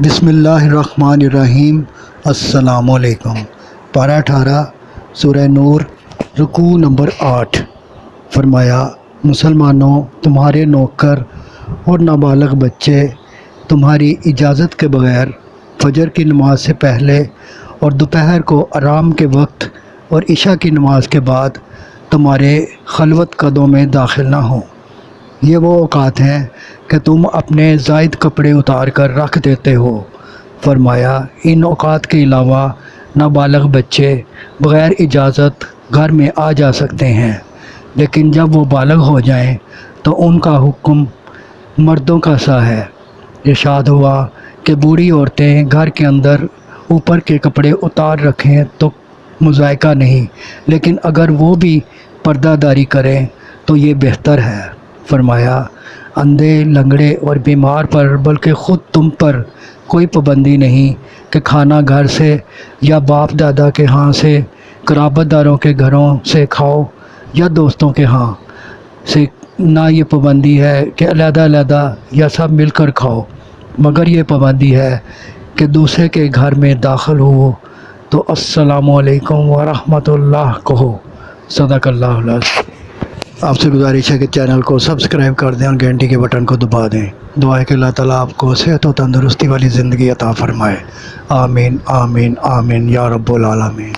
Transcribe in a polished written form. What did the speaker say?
بسم اللہ الرحمن الرحیم۔ السلام علیکم۔ پارہ 18 سورہ نور، رکوع نمبر 8۔ فرمایا، مسلمانوں، تمہارے نوکر اور نابالغ بچے تمہاری اجازت کے بغیر فجر کی نماز سے پہلے اور دوپہر کو آرام کے وقت اور عشاء کی نماز کے بعد تمہارے خلوت قدوں میں داخل نہ ہوں۔ یہ وہ اوقات ہیں کہ تم اپنے زائد کپڑے اتار کر رکھ دیتے ہو۔ فرمایا، ان اوقات کے علاوہ نابالغ بچے بغیر اجازت گھر میں آ جا سکتے ہیں، لیکن جب وہ بالغ ہو جائیں تو ان کا حکم مردوں کا سا ہے۔ ارشاد ہوا کہ بوڑھی عورتیں گھر کے اندر اوپر کے کپڑے اتار رکھیں تو مضائقہ نہیں، لیکن اگر وہ بھی پردہ داری کریں تو یہ بہتر ہے۔ فرمایا، اندھے، لنگڑے اور بیمار پر بلکہ خود تم پر کوئی پابندی نہیں کہ کھانا گھر سے یا باپ دادا کے ہاں سے، قرابت داروں کے گھروں سے کھاؤ یا دوستوں کے ہاں سے، نہ یہ پابندی ہے کہ علیحدہ علیحدہ یا سب مل کر کھاؤ، مگر یہ پابندی ہے کہ دوسرے کے گھر میں داخل ہو تو السلام علیکم ورحمۃ اللہ کہو۔ صدق اللہ العظیم۔ آپ سے گزارش ہے کہ چینل کو سبسکرائب کر دیں اور گھنٹی کے بٹن کو دبا دیں۔ دعا ہے کہ اللہ تعالیٰ آپ کو صحت و تندرستی والی زندگی عطا فرمائے۔ آمین آمین آمین یا رب العالمین۔